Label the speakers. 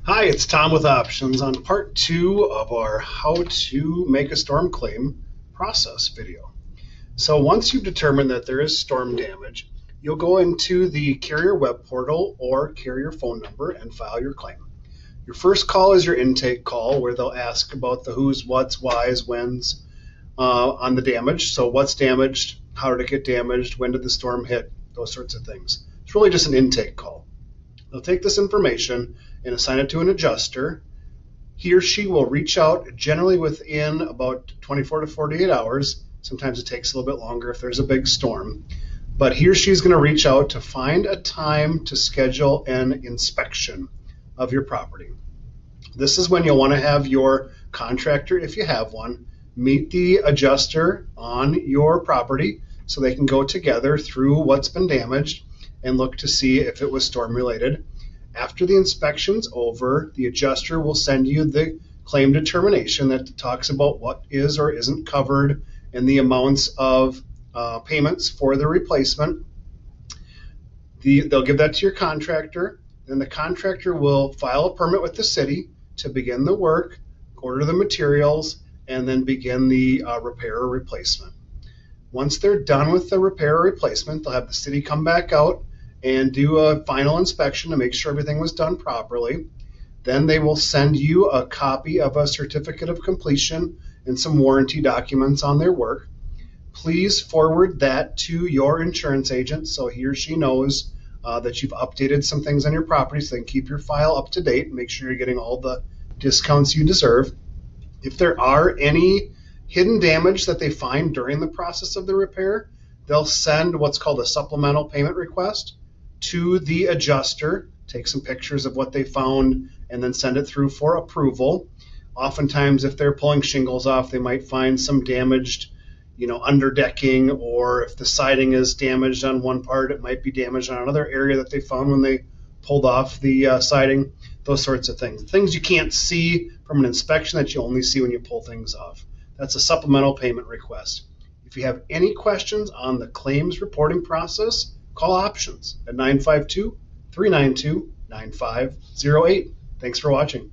Speaker 1: Hi, it's Tom with Options on part two of our How to Make a Storm Claim process video. So once you've determined that there is storm damage, you'll go into the carrier web portal or carrier phone number and file your claim. Your first call is your intake call where they'll ask about the who's, what's, why's, when's on the damage. So what's damaged, how did it get damaged, when did the storm hit, those sorts of things. It's really just an intake call. They'll take this information and assign it to an adjuster. He or she will reach out generally within about 24 to 48 hours. Sometimes it takes a little bit longer if there's a big storm. But he or she is going to reach out to find a time to schedule an inspection of your property. This is when you'll want to have your contractor, if you have one, meet the adjuster on your property so they can go together through what's been damaged and look to see if it was storm related. After the inspection's over, the adjuster will send you the claim determination that talks about what is or isn't covered and the amounts of payments for the replacement. They'll give that to your contractor, then the contractor will file a permit with the city to begin the work, order the materials, and then begin the repair or replacement. Once they're done with the repair or replacement, they'll have the city come back out and do a final inspection to make sure everything was done properly. Then they will send you a copy of a certificate of completion and some warranty documents on their work. Please forward that to your insurance agent so he or she knows that you've updated some things on your property so they can keep your file up to date and make sure you're getting all the discounts you deserve. If there are any hidden damage that they find during the process of the repair, they'll send what's called a supplemental payment request to the adjuster, take some pictures of what they found, and then send it through for approval. Oftentimes, if they're pulling shingles off, they might find some damaged, underdecking, or if the siding is damaged on one part, it might be damaged on another area that they found when they pulled off the siding, those sorts of things. Things you can't see from an inspection that you only see when you pull things off. That's a supplemental payment request. If you have any questions on the claims reporting process, call Options at 952-392-9508. Thanks for watching.